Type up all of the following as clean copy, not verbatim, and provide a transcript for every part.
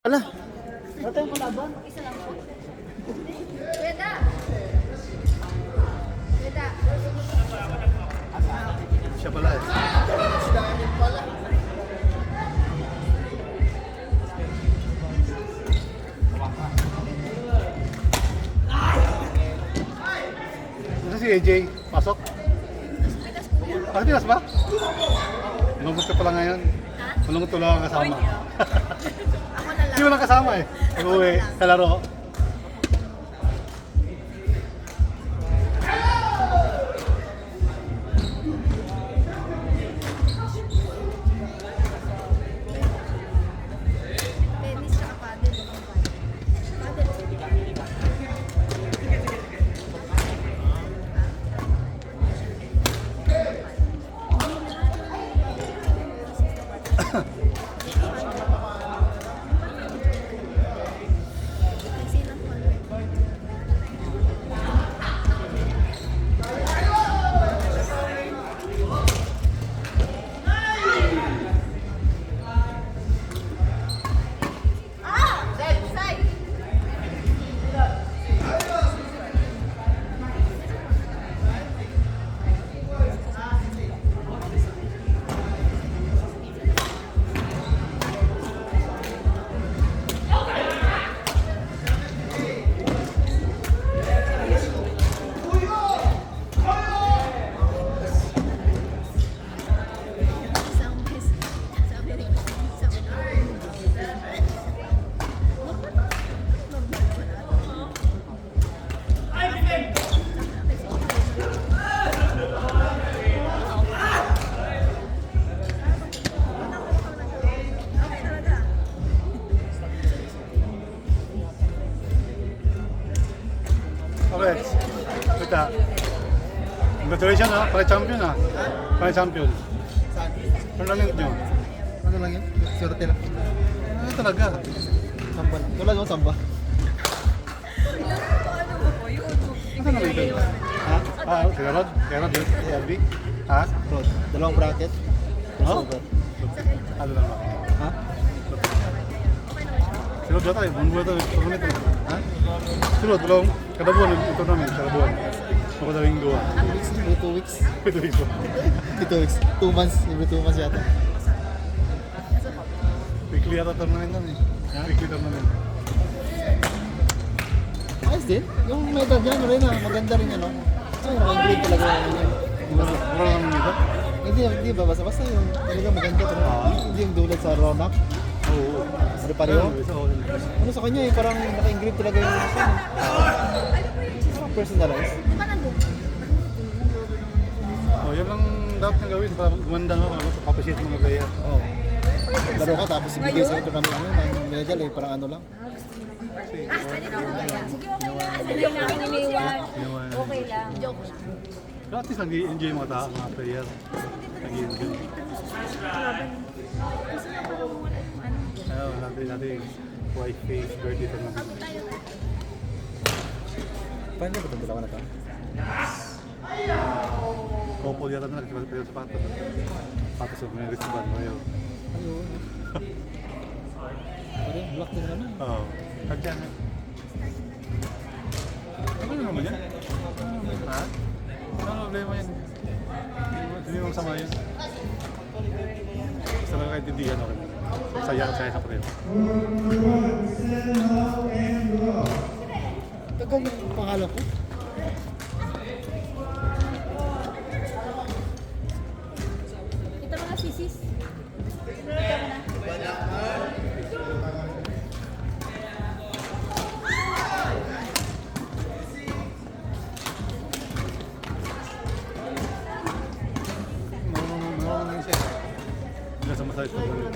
Ala, Wala tayong kalaban. Isa lang po. Beda! Beda! siya pala eh. Ano si AJ? Pasok? Bigas po yan. Ah, tinas ba? Malungkot ka pala ngayon. Ha? Malungkot wala kang kasama. Ako na lang. Hindi mo lang kasama eh. Uwi sa laro. Tennis tsaka paddle. Paddle. Sino po? Side! Side! Isang beses. Sabi rin. Sabi rin. Okay. Kita. Congratulations ha. Para champion ha. Para champion. Saan? Ano lang yun nyo? Ano lang yun? Swerte lang. Ano talaga? Samba lang. Wala naman samba. Ano lang yun? Ha? Ah, si Rod? Si Rod yun? Si LB? Ha? Rod. Dalawang bracket. Oh? Crossover. Ano lang ba? Ha? Si Rod yata eh. Buwan ito. Tournament eh. Ha? Si Rod, kada buwan yung tournament. Kada buwan. Kada linggo. 2 weeks? Every 2 weeks? Ito ito. Every 2 weeks. 2 months. Every 2 months yata. Weekly yata tournament nun eh. Weekly tournament. Ayos din. Yung medal niya, ano rin maganda rin ano. So, naka-grade talaga yung yun. Mura lang dito? Hindi ba? Basta yung talaga maganda talaga. Hindi yung dulad sa Ronak. Oo. Ano pareho? Ano sa kanya eh, parang naka-engrave talaga yung ano. Parang personalized. Oh, yan lang dapat nang gawin para gumanda no, appreciate mga player. Oo. Laro ka tapos ibigay sa ito kami ano, ng medal eh, parang ano lang. Sige, okay lang. Sanay na ako iniwan. Okay lang. Joke lang. Pero at least nag-enjoy yung mga tao, mga player. Nag-enjoy. Ayun, natin white face, birthday tournament. Paano ba itong dalawa na to? Couple yata na nagsipalit sa patos. Patos yung may wristband mo yun. Ayun. Parang black din naman. Oo. Kagyan eh. Ano naman yan? Ha? Ano problema yan? Hindi mo masama yun. Basta lang kaintindihan ako. Saya sa pareho. Tagal yung pangalan ko. Ito mga sisis. Marunong siya. Hindi sa massage ko. Si Mary.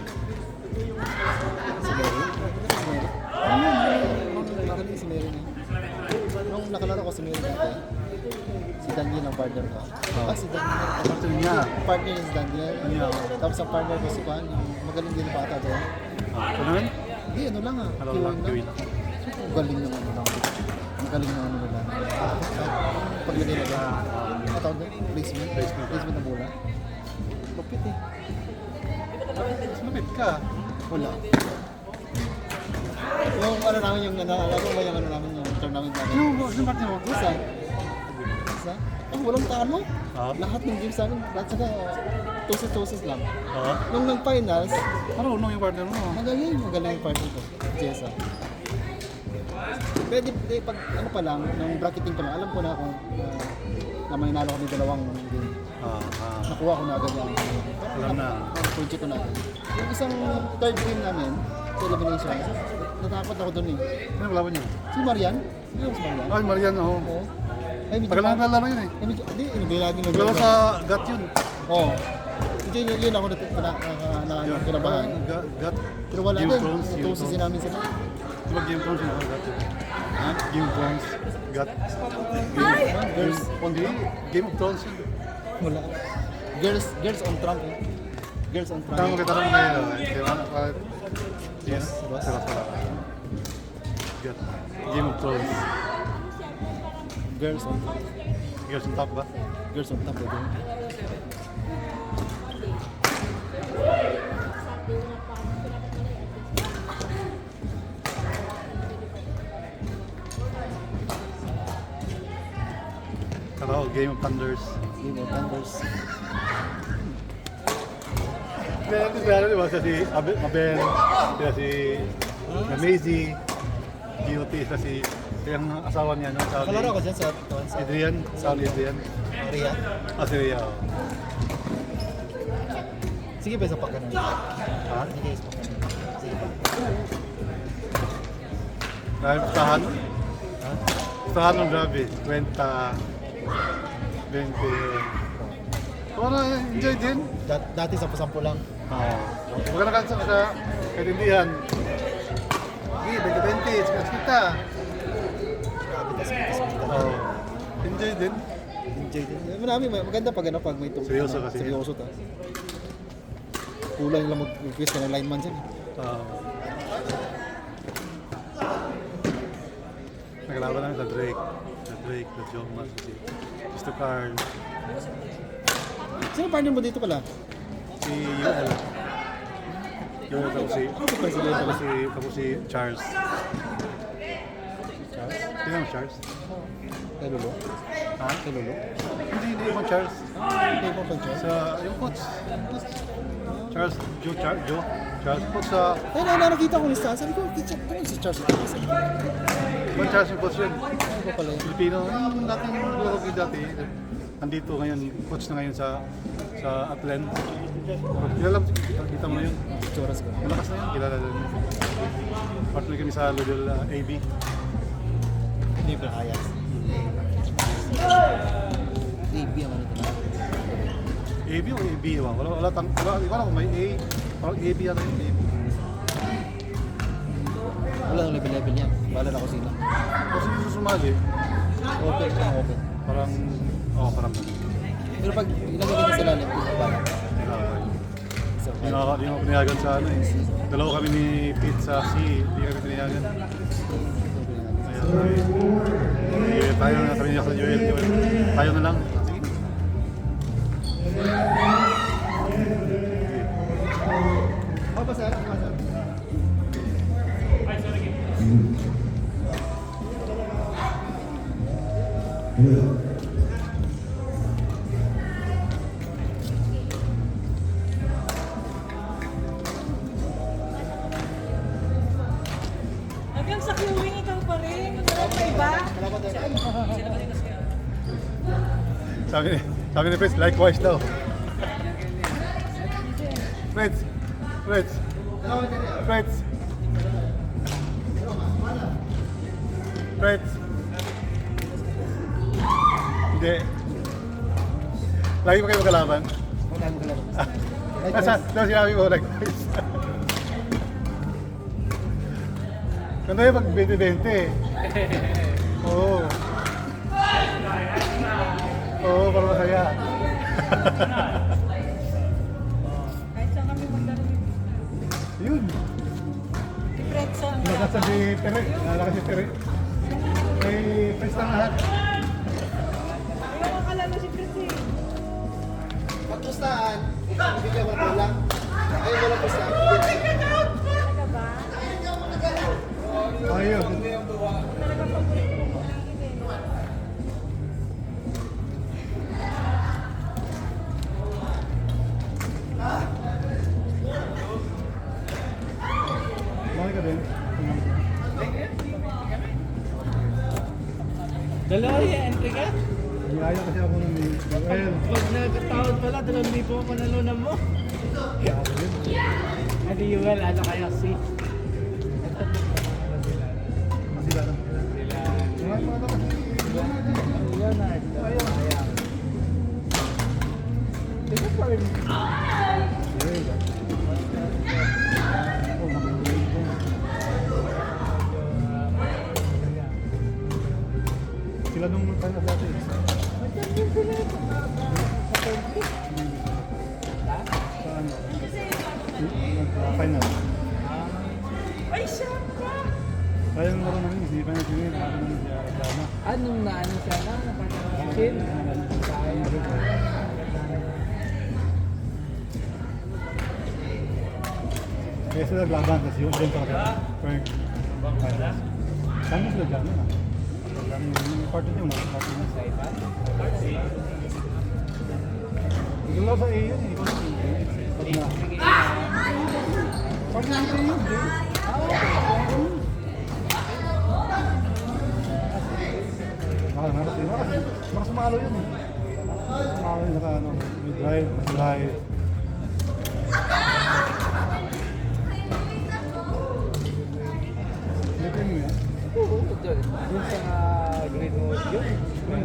Si Mary. Magaling si Mary na. Nung nakalaro ko si Mary dati, si Daniel ang partner ko. Si Daniel. Partner niya. Partner niya si Daniel. Niya. Tapos ang partner ko si Juan, yung magaling din pa ata doon. Tournament? Hindi, ano lang ah. Ano lang, queuing. Ang galing ng ano lang. Ang galing ng ano nila. Paglagay na gano'n. Ang tawag doon? Placement. Placement ng bola. Lupit eh. Lumit ka. Wala. ano namin yung alam mo ba yung ano namin yung tournament namin? Yung partner mo? Isa. Isa? Oh, walang talo. Oo. Lahat ng games namin, lahat saka toses lang. Oo. Nung nag-finals, Marunong yung partner mo. magaling yung partner ko. Jessa. Pwede, pag ano pa lang, nung bracketing pa lang, alam ko na kung na may nalo kami dalawang game. Nakuha ko na agad yung Alam na. project ko na agad. Yung isang third game namin, sa elimination, natakot ako doon eh. Sino kalaban niyo? Si Marian? Hindi ako si Marian. Ay, Marian, oo. Oo. Ay, medyo Tagal na laro yun eh. Ay, medyo, hindi lagi Laro sa GAT yun. Oo. Hindi yun ako kinabahan. GAT. Pero wala Game din. of Thrones, Game of Tusisin namin sila. Diba Game of Thrones yun? GAT yun. Ha? Game of Thrones. GAT. Girls, Hindi. Game of Thrones yun. wala. Girls on Trump eh. Girls on Trump. Tama kita rin ngayon. Diba? Yes. Ross. GAT. Game of Thrones. Girls on Girls on top ba? Girls on Trump eh. Kala ko, Game of Thunders. Game of Thunders. Kaya di ba siya si Abel, siya si Maisie, GOT, siya si yung asawa niya, no? Saudi. Kalaro ko dyan sa Adrian, Saudi Adrian. Maria. Ah, si Ria. oh. Sige pa, isa pa ka na. Ha? Sige, isa pa ka na. Sige pa. Dahil pustahan? Ha? Pustahan ng grabe. 20. Para enjoy din. Dati sa pasampo lang. Oo. Huwag ka na sa katindihan. Sige, 20-20, sikas kita. Grabe kasi. Oo. Enjoy din. Enjoy din. Marami, maganda pag ano, pag may Seryoso kasi. Seryoso ta. Kulang lang mag-request ka ng lineman dyan. Oo. Naglaban namin sa Drake. Sa Drake, sa Jomas, si Mr. Carl, Sino partner mo dito pala? si Yuel. Yuel, tapos si Charles. Charles? Sino ang Charles? Kay Lolo? Ha? Kay Lolo? Hindi ibang Charles. Kay mo pa Charles? Sa, yung coach. Charles, Charles coach sa, Ay, nakita ko listahan. Sabi ko, kung si Charles? ibang Charles yung coach yun. Ano ba pala yun? Filipino, yung dating laro ko dati. Nandito ngayon, coach na ngayon sa Atlan. Kilala mo, kita mo na yun. Choras ko. Malakas na yun, kilala na yun. Partner kami sa Lodel AB. Hindi ba Ayas? AB ang ano ito na. AB o AB? Wala kung may A. Parang AB yata yung AB. Wala nang level niya. Wala na ko sila. Kasi hindi sumali, Open siya, open. parang, parang Pero pag ilagay kita sa lalim, wala. So, Di ako pinayagan sa ano eh. Dalawa kami ni Pete sa C, hindi kami pinayagan. Ayun, tayo na kami niya sa Joel. Tayo na lang. Sige. Mapasal, mapasal. Hanggang sa queuing ikaw pa rin. Wala pa iba? Sabi ni Fritz, likewise daw. Fritz! Hindi. Lagi pa kayo magkalaban? Wala mo kalaro. Nasa sinabi mo, likewise. Ganda yung pag 20-20. Oo. Oo, para masaya. Kahit saan kami magdaro. Yun. Si Pretzo ang Nalakas si Tere. May press na lahat. Ayaw ang kalalo si Pretzo eh. Pagpustahan, bigyan mo lang. Ayun, walang pustahan. Talaga ba? Okay Ayun. Bakit ka din? Dalawa yung entry ka? Niyaya kasi ako ng ayun. Pag nagkataon pala, 2,000 manalunan mo. Hindi well, ano kaya si? Masila lang. Mga tapos. Leonard. Ayan. Ito pa rin. Sila nung kanya dati. Saan? Final. Ay, siya pa! Kaya nung laro namin, hindi pa na sila. Nakaka namin siya Dana. Anong naano siya na? Napatakasin? Kaya sila naglaban, tapos yung event ako. Frank. Kami sila Dana. Yung party niya, una. Party niya sa iba. Ikaw lang sa A yun eh. Ikaw lang sa A. Pag na. Party niya sa A yun, Jay. Baka sumalo yun eh. Sumalo yun, naka ano, may drive, may drive. Lipin mo yan. Oo, doon sa Greenwood yun.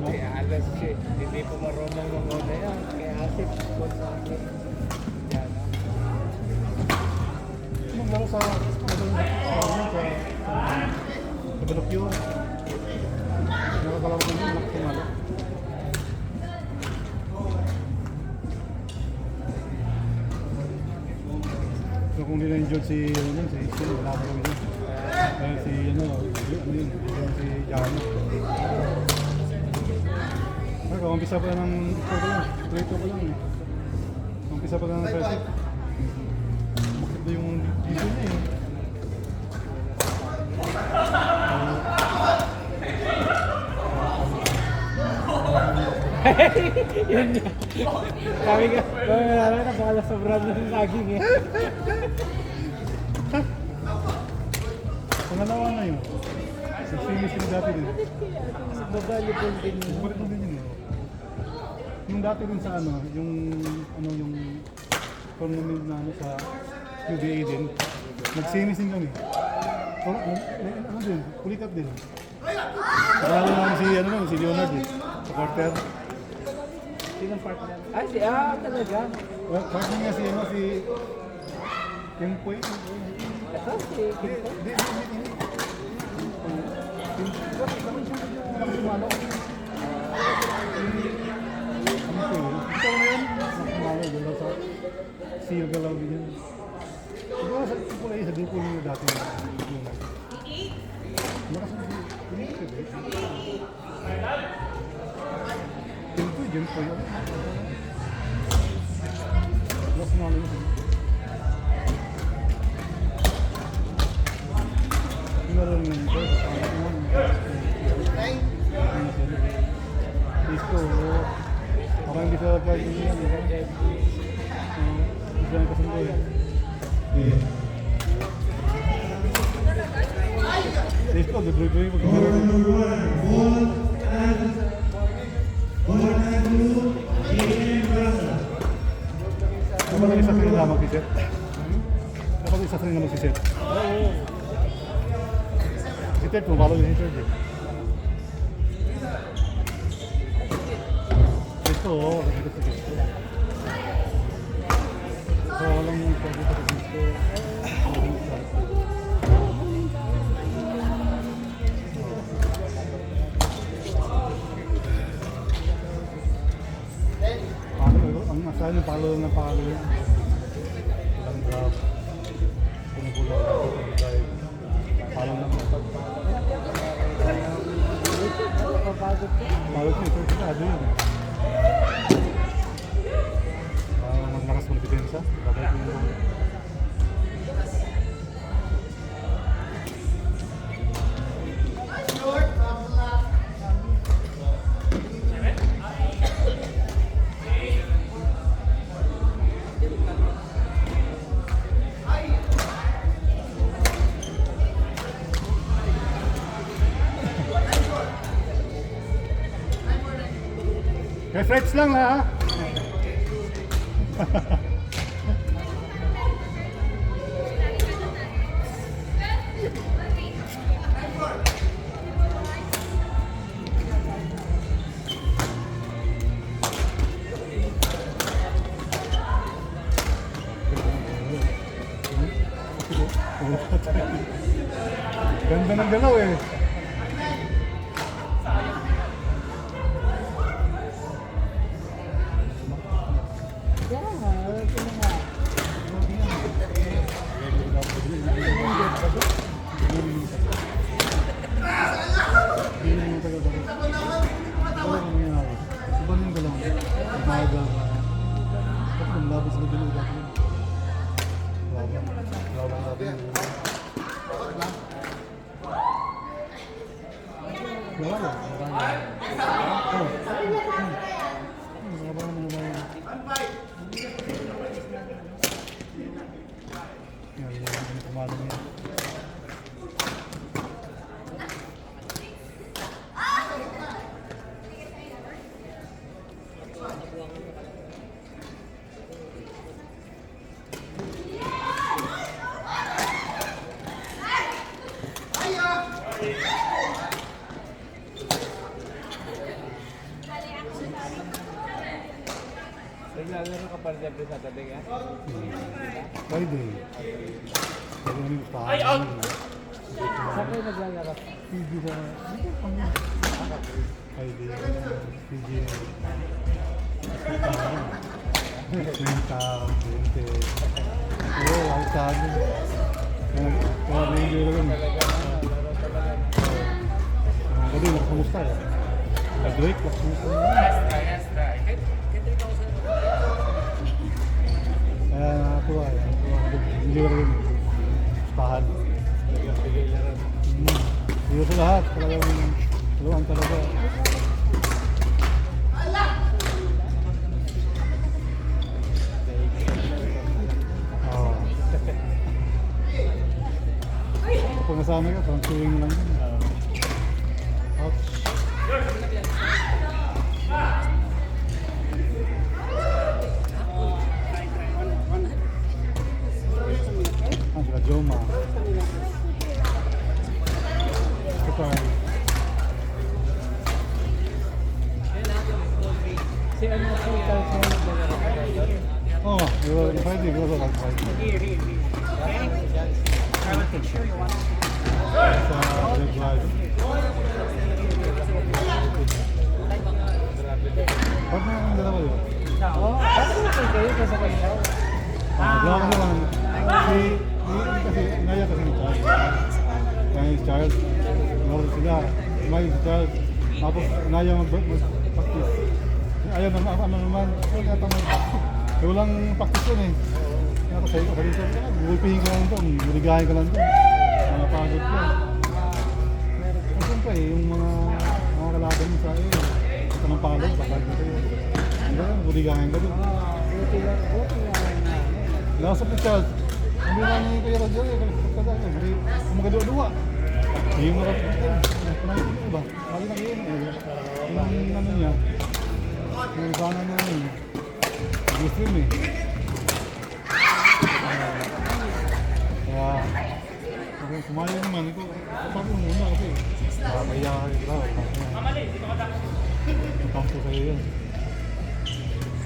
Kaya alas siya, hindi po marunong mag-una yan. Kaya asip po sa akin. Yan. Maglaro sa Balokyo. Nakakalaw ko yun, nakumalo. So kung hindi na-enjoy si wala ko kami yun. Kaya si si Jano. Ay, umpisa pa lang ng ito pa lang eh. Umpisa pa lang ng present. Bakit ba yung dito niya eh? Yun niya. Sabi ka, napakala sobrang ng saging eh. Pangalawa na yun. Nag-finish yung dati din. Babalipon din yun. Balik mo din yun eh. Yung dati din sa ano, yung tournament na ano sa UBA din. Nag-simising kami. Ano din, pulikat din. Parang naman si Leonard eh, sa quarter. Sinong partner? Ay, talaga. Well, partner niya si Kim Poy. Ito, si Kinto. Hindi. Sumalo. Ito na yun. Sumalo, dalaw sa seal galaw din yun. Siguro sa kulay sa grupo niyo dati. Kim Poy yun. Sumalo yun. Meron yung Isko, parang hindi sa kahit hindi yan. Hindi na kasundo eh. Isko, dudruy-druy mo. Kapag isa sa nila mag-iset? Kapag isa sa nila mag-iset? Si Ted, pumalo yung hitter eh. Ito, dito sa Cisco. So, walang yung dito sa Cisco. Ang asahan yung palo ng palo yun. Walang grab. Pumupulang drive. Palo lang. Palo ko ito. Ano yun? Maglakas mo ng depensa. Babalik mo yung Refresh lang ha. Ganda ng galaw eh. Naglalaro ka pa rin sa tabi ka? Friday. Pwede namin gustahan. Saan kayo naglalaro? PG sa... Friday. PG. Menta, 20. Oo, ang saan. Kaya medyo na rin. Gabi, nakakamusta eh. Graduate, nakakamusta na. Kaya nakatuwa eh. Hindi ko rin gustahan. Hindi ko lahat. Talagang tulungan talaga. Oo. Kapag nasama ka, parang tuwing lang yun. Ouch. Ah, sila Joma. Ito pa. Si ano si Carlos mo naglalaro ka doon? Oo, yung Friday, gusto lang Friday. Sa Red Ride. Ba't na ang dalawa yun? Oo, bakit kayo kasabay daw? Gawa ko naman. Kasi inaya kasi ni Charles. Kaya si Charles, naroon sila. May si Charles. Tapos inaya mag-practice. Ayaw naman, ano naman. Kaya tamad. Kaya walang practice yun eh. Kaya ako sa'yo, sabi ko, gulpihin ko lang ito. Buligahin ko lang ito. Mga pagod ko. Ang siyempre yung mga kalaban mo sa iyo. Ito ng palog, bakal ko sa'yo. Buligahin ka din. Buti lang na. Nasa po Charles, hindi na niya kaya radyo eh, kasi hindi kumagado-dua. Yung mga kapatid, panay ko ba? Lagi na yun eh. Yung ano niya, yung sana niya yun. Nag-stream eh. Kaya, kumayo naman ito. Sabi mo muna kasi, kaya daw. Kampo kayo yan.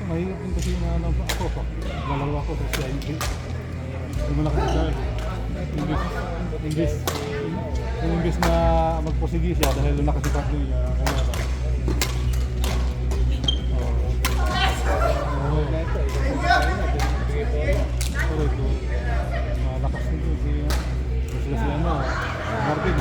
Mahirap din kasi na ako pa. Lalaro ako sa CIB. Yung malaki sa Charles. Imbis na magposigi siya dahil doon nakasipat niya. Kaya ba? Oo. Correct. Malakas nito si ano. Martin.